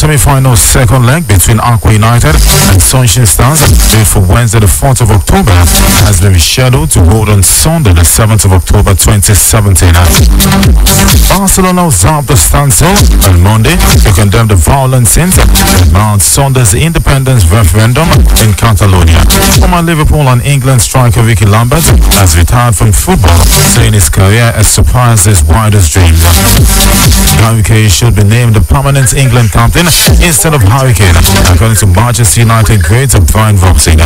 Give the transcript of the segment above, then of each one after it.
semi-final second leg between Atewe United and Sunshine Stars due for Wednesday the 4th of October has been scheduled to hold on Sunday the 7th of October 2017. Barcelona observed the standstill on Monday to condemn the violent scenes that marred Sunday's independence referendum in Catalonia. Former Liverpool and England striker Ricky Lambert has retired from football, saying his career has surpassed his wildest dreams. Harry Kane should be named the permanent England captain instead of Harry Kane, according to Manchester United great Brian Voxing.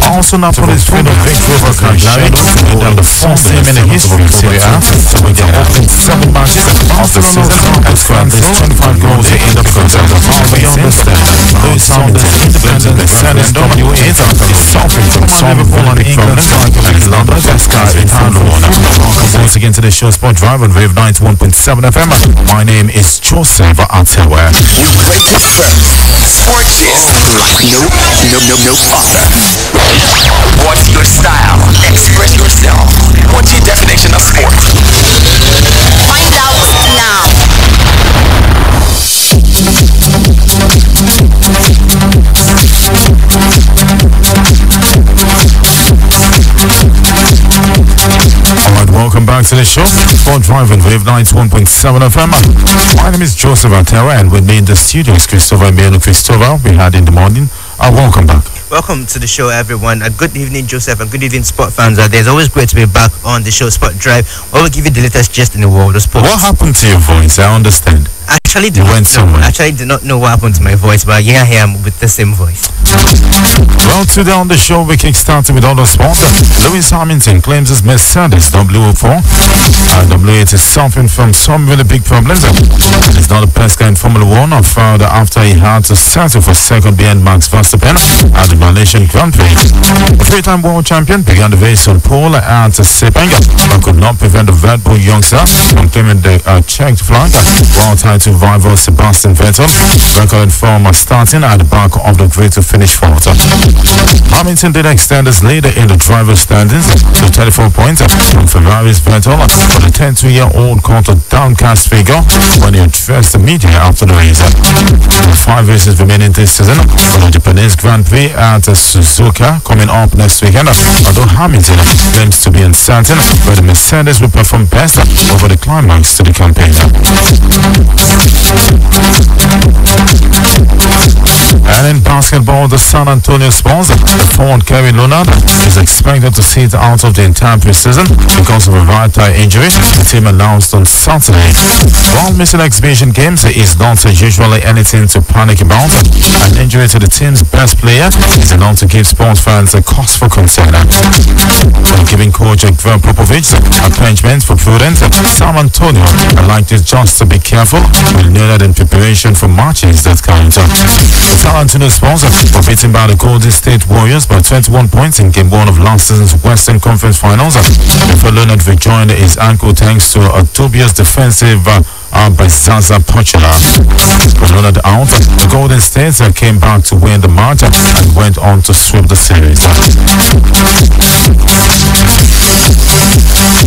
Also, Napoli's freedom victory over Cagliari made them the first team in the history of Serie A to win their opening 7 matches of the season and scored at least 25 goals in the contest. We understand Louis Saunders' independent referendum is suffering from some Liverpool and England striker Ricky Lambert in Catalonia. Welcome once again to the show Sport Drive on Rave 91.7 FM. My name is Joseph Atewe. You break it first. Sport is like no other. What's your style? Express yourself. What's your definition of sport? Find out now. Alright, welcome back to the show. Sport Drive on Wave 91.7 FM. My name is Joseph Atewe, and with me in the studio is Christopher Christopher. We had in the morning. Welcome back. Welcome to the show, everyone. Good evening, Joseph, and good evening, sport fans out there. It's always great to be back on the show Sport Drive, where we give you the latest gist in the world of sports. What happened to your voice? I understand. I actually did not know what happened to my voice, but here I am with the same voice. Well, today on the show, we kick-started with other sports. Lewis Hamilton claims his Mercedes W04 and W8 is suffering from some really big problems. He's not the best guy in Formula 1 or further after he had to settle for second behind Max Verstappen at the Malaysian Grand Prix. The three-time world champion began the race on pole at Sepang, but could not prevent the Red Bull youngster from claiming the checked flag, while title rival Sebastian Vettel recorded from starting at the back of the grid to finish fourth. Hamilton did extend his lead in the driver's standings to 34 points from Ferrari's Vettel, but the 10-year-old caught a downcast figure when he addressed the media after the race. With 5 races remaining this season, for the Japanese Grand Prix at Suzuka coming up next weekend, although Hamilton claims to be uncertain where the Mercedes will perform best over the climax to the campaign. And in basketball, the San Antonio Spurs, the forward Kevin Leonard is expected to sit out of the entire preseason because of a right thigh injury, the team announced on Saturday. While missing exhibition games is not usually anything to panic about, an injury to the team's best player is enough to give sports fans a cause for concern. Giving coach Greg Popovich a punishment for prudence, San Antonio liked it just to be careful with Leonard in preparation for matches that count. The San Antonio Spurs were beaten by the Golden State Warriors by 21 points in Game 1 of last season's Western Conference Finals. Before Leonard rejoined his ankle thanks to a dubious defensive by Zaza Pachulia. With Leonard out, the Golden State came back to win the match and went on to sweep the series.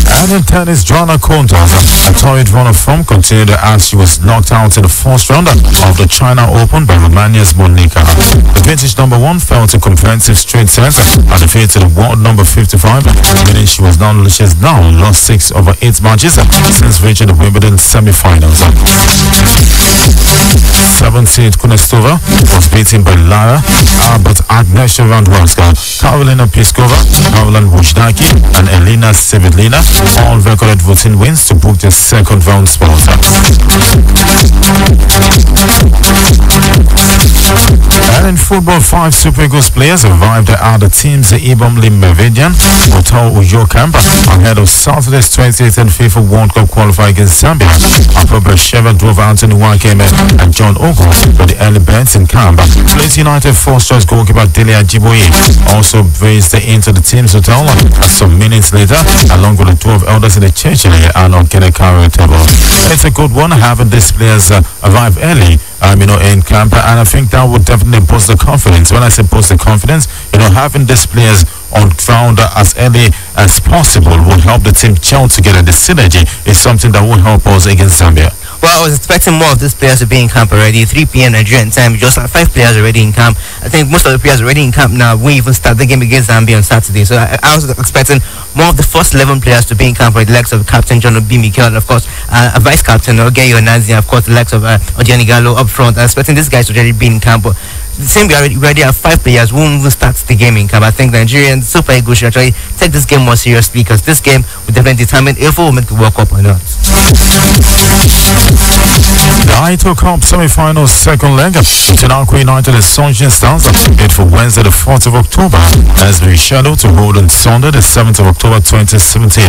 And in tennis, Joanna Kontas, a torrid runner-up, continued as she was knocked out in the first round of the China Open by Romania's Monica. The British number 1 fell to comprehensive straight sets and defeated the world number 55, meaning she has now lost 6 over 8 matches since reaching the Wimbledon semi-finals. 7th seed Kunestova was beaten by Lara, but Agnieszka Radwanska, Karolina Pliskova, Caroline Wozniacki, and Elena Svitolina all recorded voting wins to book their second round spot. And in football, 5 Super Eagles players arrived at the team's Ibomli Meridian Hotel Uyo camp ahead of Saturday's 28th and FIFA World Cup qualifier against Zambia. Apobra Sheva drove Anthony Wakeme and John Ogo for the early bets in camp. Police United first-choice goalkeeper Dele Ajiboye also raced into the team's hotel some minutes later, along with the 12 elders in the church and on Kenekaro table. It's a good one having these players arrive early in camp, and I think that would definitely boost the confidence. When I say boost the confidence, having these players on ground as early as possible will help the team gel together. The synergy is something that will help us against Zambia. Well, I was expecting more of these players to be in camp already. 3 p.m. Nigerian time, just like 5 players already in camp. I think most of the players already in camp now. We even start the game against Zambia on Saturday. So I was expecting more of the first 11 players to be in camp, with the likes of Captain John Obi Mikel, and of course a vice captain Ogeyo Nazi, and of course the likes of Odiani Gallo up front. I'm expecting these guys to already be in camp. But the same, we already have 5 players who will start the game in camp. I think the Nigerian Super Eagles should actually take this game more seriously, because this game will definitely determine if we will make the World Cup or not. The Atewe Cup semi-final second leg between Atewe United and Sunshine Stars, made for Wednesday the 4th of October, has been scheduled to hold on Sunday the 7th of October 2017.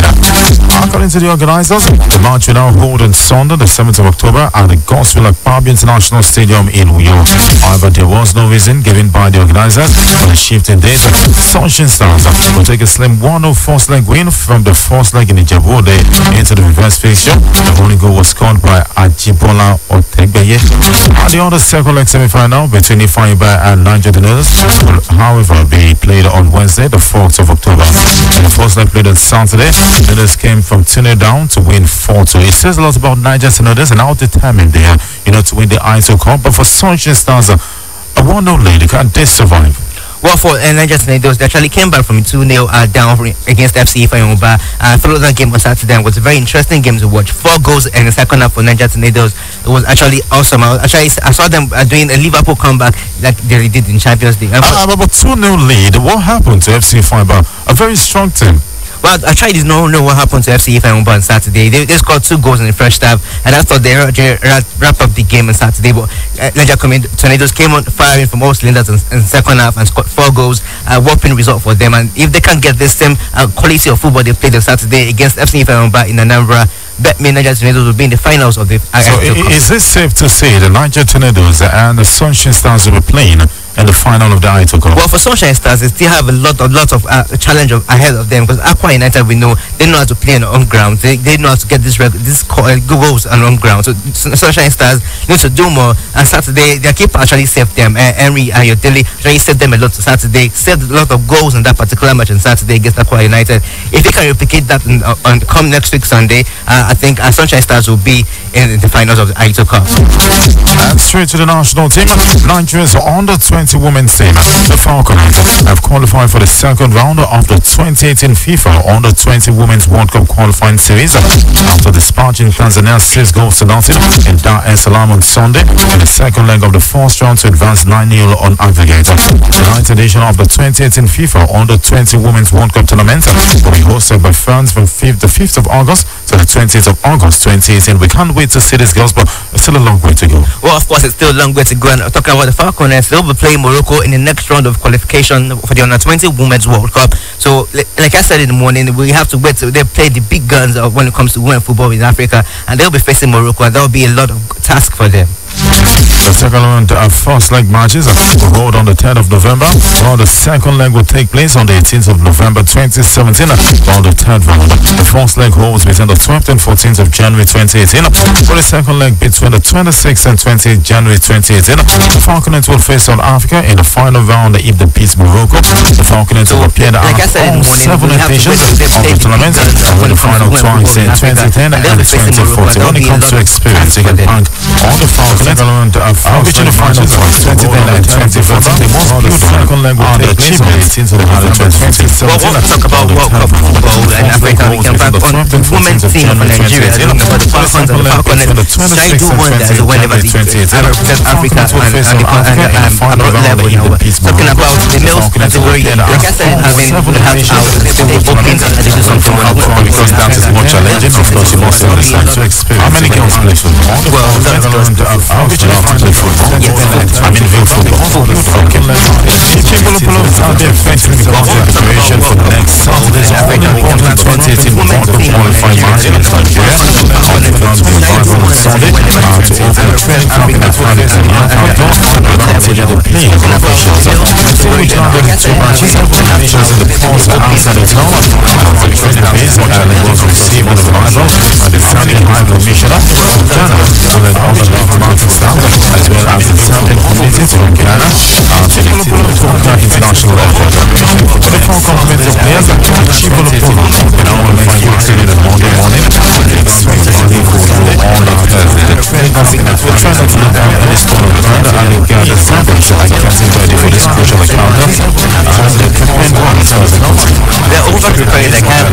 According to the organizers, the match will now hold on Sunday the 7th of October at the Gospel Akpabio International Stadium in Uyo. However, there was no reason given by the organizers for the shift in date. Sunshine Stars will take a slim 1-0 first leg win from the first leg in the Jabode into the reverse fixture. The only goal was scored by Ajibola Otegbeye. And the other second leg semi-final between Ifeanyiba and Niger Tornadoes will, however, be played on Wednesday, the 4th of October. And the first leg played on Saturday, the Tornadoes came from 2-0 down to win 4-2. It says a lot about Niger Tornadoes and how determined they are, to win the Atewe Cup. But for Sunshine Stars, a 1-0 lead, can they survive? Well, for Niger Tornadoes, they actually came back from 2-0 down against FC Ifeanyiba. Followed that game on Saturday, and it was a very interesting game to watch. 4 goals in the second half for Niger Tornadoes. It was actually awesome. I saw them doing a Liverpool comeback like they did in Champions League. But 2-0 lead, what happened to FC Ifeanyiba? A very strong team. Well, I tried to know what happened to FC Ifeanyiba on Saturday. They scored 2 goals in the first half, and I thought they wrap up the game on Saturday. But Niger Tornadoes came on firing from all cylinders in the second half and scored 4 goals. A whopping result for them. And if they can't get this same quality of football they played on Saturday against FC Ifeanyiba in Anambra, bet me Niger Tornadoes will be in the finals of the. So is it safe to say the Niger Tornadoes and the Sunshine Stars will be playing in the final of the Atewe Cup? Well, for Sunshine Stars, they still have a lot of challenge ahead of them, because Aqua United, we know they know how to play on their own ground. They know how to get this goals on their own ground. So Sunshine Stars need to do more. And Saturday, their keeper actually saved them. Henry Ayodele actually saved them a lot on Saturday. Saved a lot of goals in that particular match on Saturday against Aqua United. If they can replicate that on come next week Sunday, I think Sunshine Stars will be in the finals of the Atewe Cup. And straight to the national team, Nigeria's under-20 women's team, the Falcons, have qualified for the second round of the 2018 FIFA Under-20 Women's World Cup qualifying series after dispatching Tanzania 6 goals to nothing in Dar es Salaam on Sunday in the second leg of the first round to advance 9-0 on aggregate. The 9th edition of the 2018 FIFA Under-20 Women's World Cup tournament will be hosted by France from the 5th of August to the 20th of August 2018. We can't wait to see these girls, but it's still a long way to go. Well, of course, it's still a long way to go. And talking about the Falcons, they'll be playing Morocco in the next round of qualification for the Under-20 Women's World Cup. So, like I said in the morning, we have to wait till they play the big guns when it comes to women football in Africa, and they'll be facing Morocco, and that will be a lot of task for them. The second round of first leg matches will hold on the 10th of November, while the second leg will take place on the 18th of November 2017 on the third round. The first leg holds between the 12th and 14th of January 2018, for the second leg between the 26th and 20th January 2018. The Falcons will face South Africa in the final round if they beat Morocco. The Falcons will appear at all 7 occasions of the tournament, and win the final twice in 2010 and 2014. When it comes to experience, you can bank on the Falcons. Which in the finals was 2010 and 2014. The most beautiful second leg will take place on the 18th of November 2017. Well, we'll talk about World Cup football and Africa. We can back on the women's team of Nigeria. The Falcons and the Falcons try to do wonders whenever they represent Africa and another level now. Talking about the male category, like I said, having out the bookings and they do something because that is more challenging. Of course, you must understand. How many girls play football? Well, that's which is play football. I mean, real football. People are there facing the preparation for the next Saturday's all-important 2018 World Cup qualifying match in Nigeria. On the ground, the arrival on Sunday to open the training camp in Atewe and outdoors. Consider the playing of officials. See which are the 2 matches of the nations in the pause outside of town. The training base on Island was received on arrival by the Founding High Commissioner of Ghana to let all the mountain staff as well as the Founding Committee from Ghana to the Toka International Airport. For the four compliments of players, Chief Olopolo in our main accident on Monday morning, expected to leave for all the Thursday. descendants are getting ready for this crucial encounter as the campaign runs as a continent. They're over-prepared, like I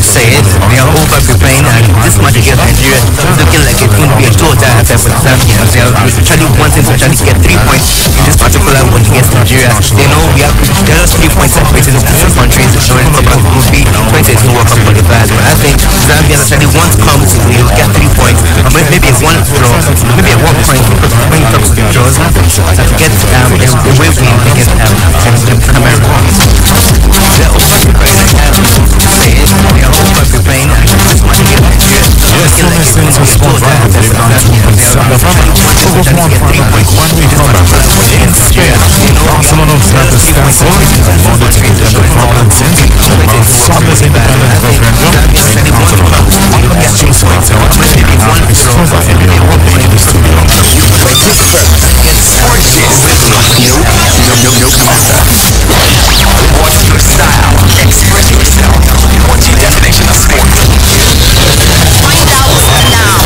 said. They are over-preparing, and this match against Nigeria is looking like it's going to be a total affair for the Zambians. They are actually wanting to actually get 3 points in this particular one against Nigeria. They know there are just 3 points separating the two countries. So it's about to be 22 World Cup qualifiers. But I think Zambia actually want to come to get 3 points, or maybe a one draw, maybe a 1 point when it comes to draws, and to get a away win against Cameroon. They're over-preparing, like I said. They are over-preparing, and this match against Nigeria. Yes, so let's sing some sport right with Rave 92.7 FM. Focus 1 when we come back in Spain. Barcelona have the standstill in order to condemn the violence in about Sunday's independent referendum in Catalonia. James Martel is stronger in the European in the studio. What's your style? Express yourself. What's your definition of sport? Find out now.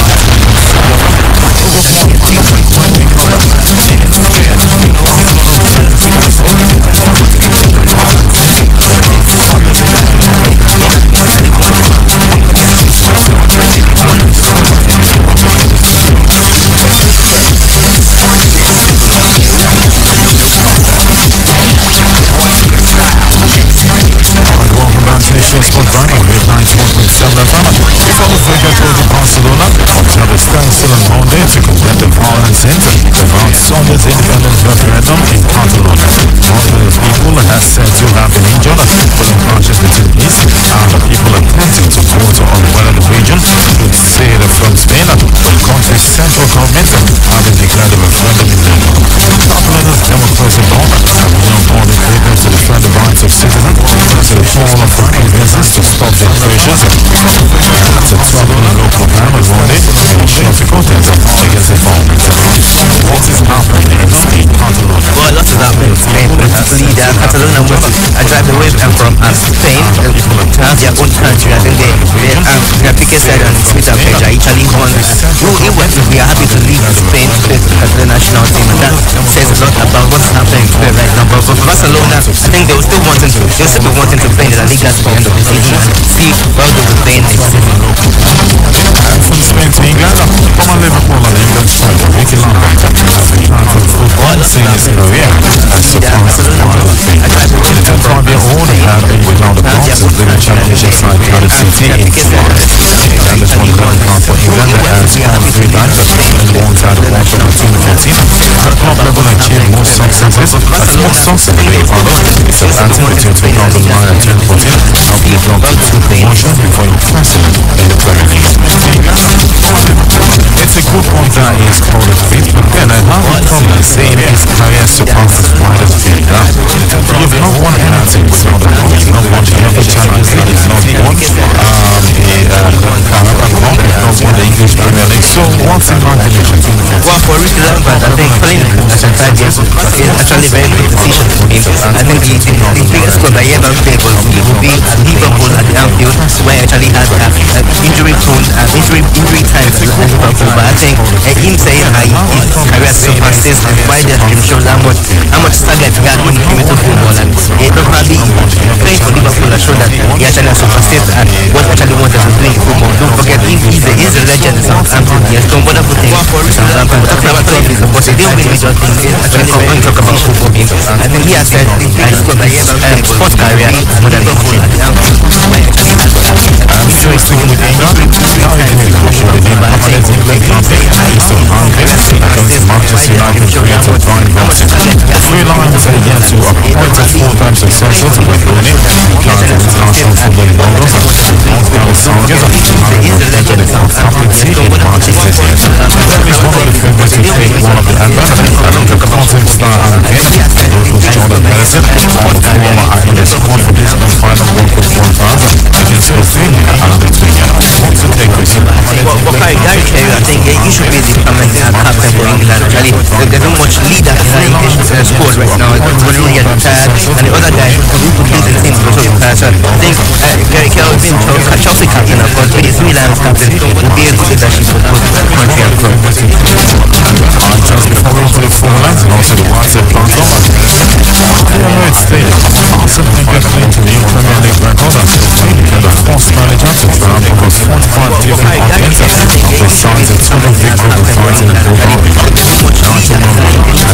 Sport Run on Rave 91.7 FM. Before the figure towards Barcelona, observe a standstill on Monday to condemn the violence in around Sunday's independence referendum in Catalonia. Multiple people have said to have been injured, pulling branches between east and the people attempting to vote on whether the region would say the from Spain, but the country's central government having declared the referendum illegal. Catalonia's democracy law have been on board in April to defend the rights of citizens to the fall of provinces to stop the pressures to trouble the local ban on Monday in short protest against the violence. What is happening in Spain, Catalonia? Well, lots of happening in Spain. Politically, Catalonia went to drive away from Spain to have their own country. I think their biggest side on Twitter page are Italy won. We are happy to leave Spain to play the national team, and that says a lot about what's happening in Spain right now. But for Barcelona, I think they'll still be wanting to play in the La Liga at the end of the season and see how they will play next season. From Spain to England, from Liverpool and England striker Ricky Lambert has been part of football since his career and surpassed wildly. The 25-year-old had been without the box as the championship side Cardiff City in Florida. England won the Cup for England and scored 3 times and won title World Cup in 2014. At club level achieved more successes as most success in the Ecuador. Southampton between 2009 and 2014 helped the club to 2 promotions before impressing in the Premier League. It's a good one that he is called a fit, but then I have a problem saying his career surpasses widest field. You've not won anything, so you've not won the other Champions League, you've not won the Carabao Cup, you've not won the English Premier League, so what's in imagination? Well, for Ricky Lambert, I think playing as a 5 years is actually very good decision for him. I think the biggest club I ever played will be at Liverpool at the Anfield, where I actually had injury times at Liverpool. But I think him saying his career surpasses widest dream shows how much target he had when he came into football, and probably playing for Liverpool has shown that he actually surpasses and what actually wanted to play in football. Don't forget, he's a legend in Southampton. He has done wonderful things for Southampton. Talking about trophies, of course, he didn't win major things. Actually, when we talk about football games, I think he has said his sports career more than Liverpool at the Anfield. So he's sticking with England. Now he can negotiate with him. Permanent England campaign. He's still hungry. Against Manchester United creator Brian Robson. 3 Lions are yet to appoint a full-time successor to Wayne Rooney. Current international football in London. Oscar Sanchez entered the captaincy in March this year. He's one of the favorites to take one of the Embers. The content star and game. Local Jordan Henderson. On the former Ireland squad for this final World Cup qualifiers against Australia and Lithuania. What's the take with him? Well, Gary Carey, I think he should be the permanent captain for England. Actually, there's not much leader in the English squad right now. Rooney has retired, and the other guy who plays in the team is also retired. So I think Gary Carey has been Chelsea captain, of course, but he's 3 Lions captain. Will be a good leadership for both the country and club. Just before we go to the 4 lines and also the signs of total victory of fighting in Bulgaria.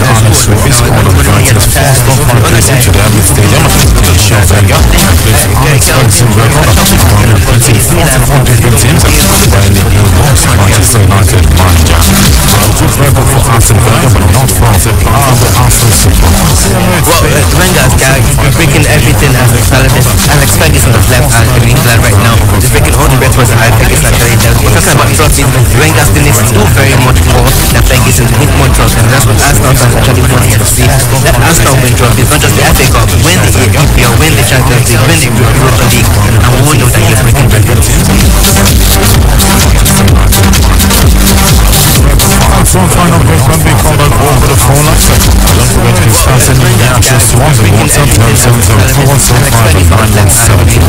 Alex Swift scored on Brighton's first top-5 visit to the Amex Stadium. The Shelvenga includes unexpected record on the British 44 different teams while the new boss Manchester United manager. A good record for Aston Villa, but not for the Arsenal support. Well, Wenger's guy, he's breaking everything as Alex Ferguson has left in England right now. He's breaking all the records that Alex Ferguson actually does. We're talking about trophies. Wenger still needs to do very much more than Ferguson to win more trophies, and that's what Arsenal fans actually want to see. Let Arsenal win trophies, not just the FA Cup. Win the EPL, win the Champions League, win the Europa League, and we will know that you're breaking records. Some final break can be called out over the phone line. Don't forget to discuss any reactions to us on WhatsApp 977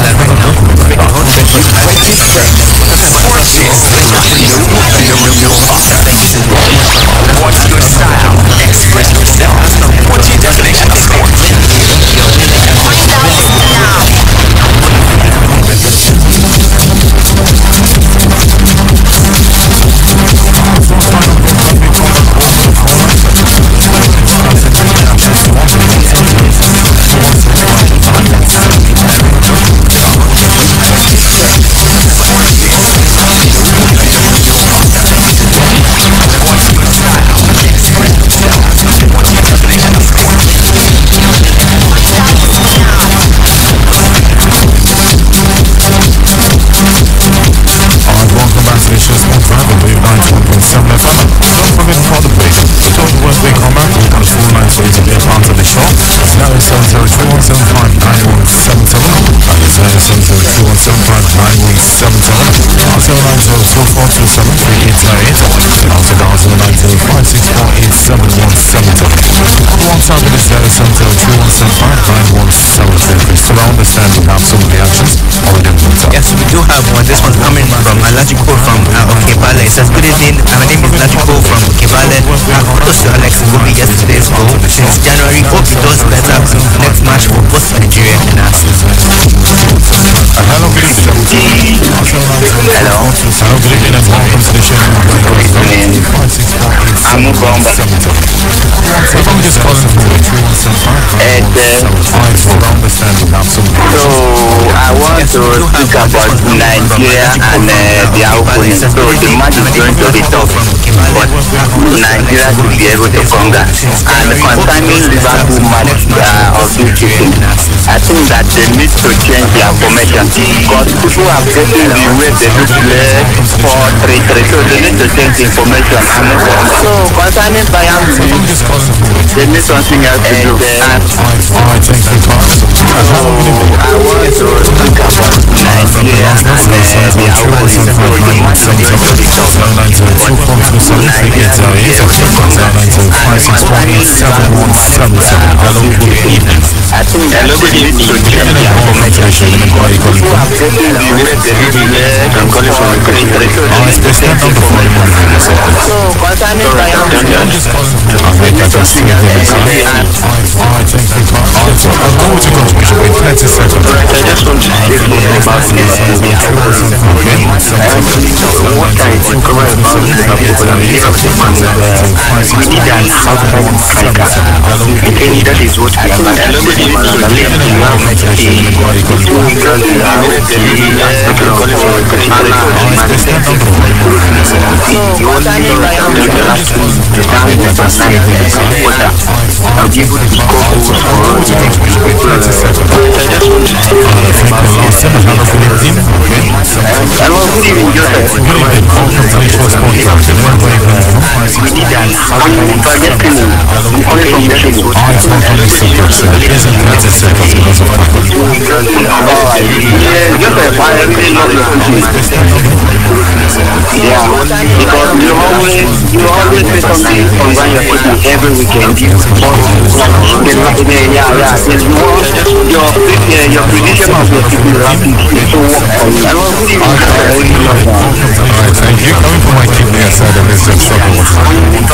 What's your style? Express yourself. What's your definition of sport? So I understand we have some reactions already on WhatsApp. Yes, we do have one. This one's coming from Lajiko from Okebale. It says, good evening, my name is Lajiko from Okebale. Kudos to Alex Iwobi yesterday's goal. Since January, hope he does better next match for both Nigeria and Arsenal. Hello, good evening. Hello. Hello, good evening and welcome to the show. I'm Mugomba. Just calling for So I want to speak about Nigeria and their opponent. So the match is going to be tough, but Nigeria should be able to conquer. And concerning Liverpool match of this season, I think that they need to change their formation because people are getting the way they do play 4-3-3, so they need to change the formation. So concerning Bayern, they need something else to do. I want to speak about Nigeria and their opponent. So the match is going to be tough, but Nigeria should be able to conquer. I think that they need to change their formation. People are getting the way they do play 4-3-3, so they need to change the formation. So concerning Bayern, they need something else to do. That is what I I'll give you the yeah, because you always say something on when you're putting every weekend. Your prediction of your people rapid to work on you. Thank you. Coming from my kidney aside, and let's just talk about it.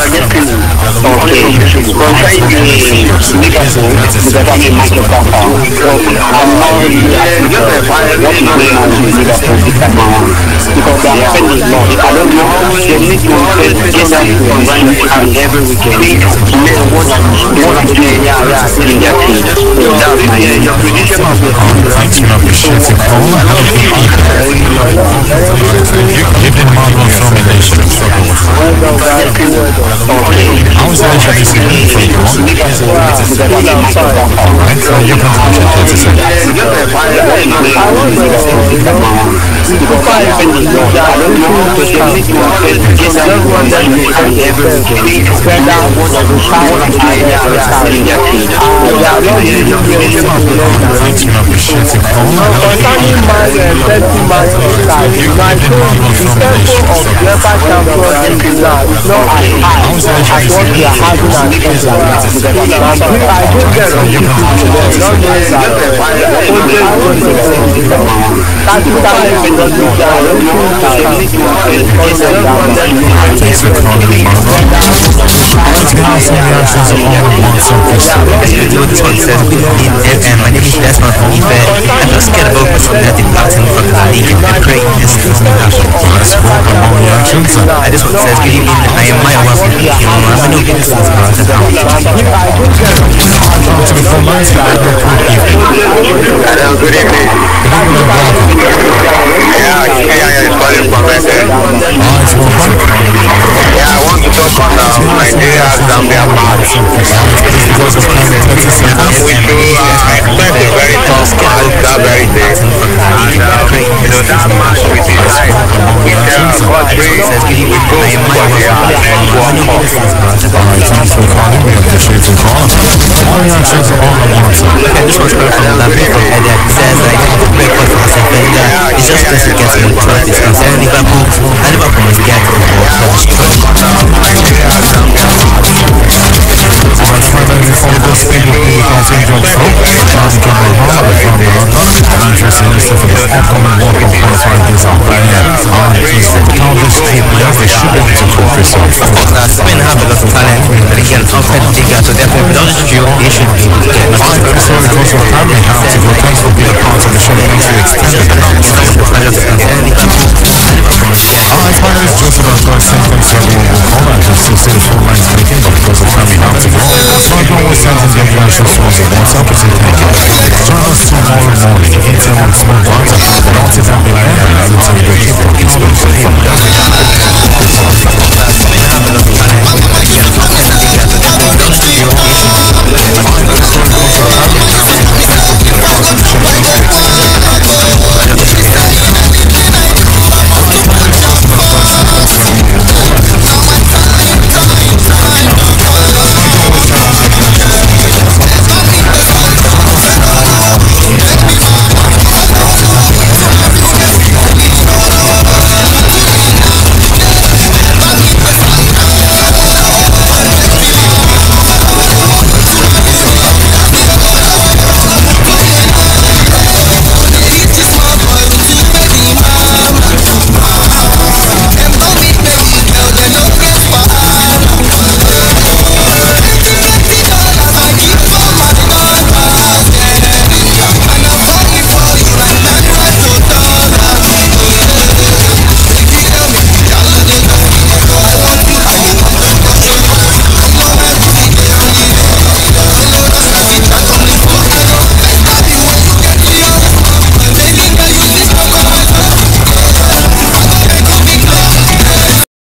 Okay, concerning Liverpool, because I'm a Michael Papa, I'm not really what is going on in Liverpool this time around, because they are spending a lot. I don't know. They need to get that information every weekend. Thanks, we appreciate the call. Give them model formulation. How is that actually significant for you? Alright, so you can thanks, we appreciate the call. Concerning my sentiment inside, my soul, the tempo of the upper champion is not as high as what we are having at England. I give them a few people there, not knowing that always going to be tactically because we are looking Thanks for calling, Let's get some reactions on WhatsApp. My name is Desmond from Ife. I'm just scared about what's going to happen from the league. I pray this is not happening. Let's welcome more reactions. I just want to say good evening. I am my wife from Ife. I'm going to get this to the phone lines. Hello, good evening. Yeah, it's calling from Rave. Yeah, I want to talk on Nigeria Zambia match. I'm with you. I expect a very tough match that very day. And that match with the light, with country, we go for the next World Cup. Thanks for calling. We appreciate the call. All reactions on WhatsApp. Okay, this one's coming from Labi from Edia. It says I get the record for Sevilla. It's just best to get some trust. It's concerning Liverpool. And Liverpool must get to the World Spain have a lot of talent, but they can outside the league, so therefore without this drill, they should be able to get Thanks for coming out to go. Thanks for being a part of the show. Thanks for extending the Alright, my name is Joseph. I've got symptoms that will call and just to say the phone lines speaking, but because of time we have to go. So I don't always send in the reactions from the WhatsApp. Join us tomorrow morning, 8 a.m. on Small Guns, and Autism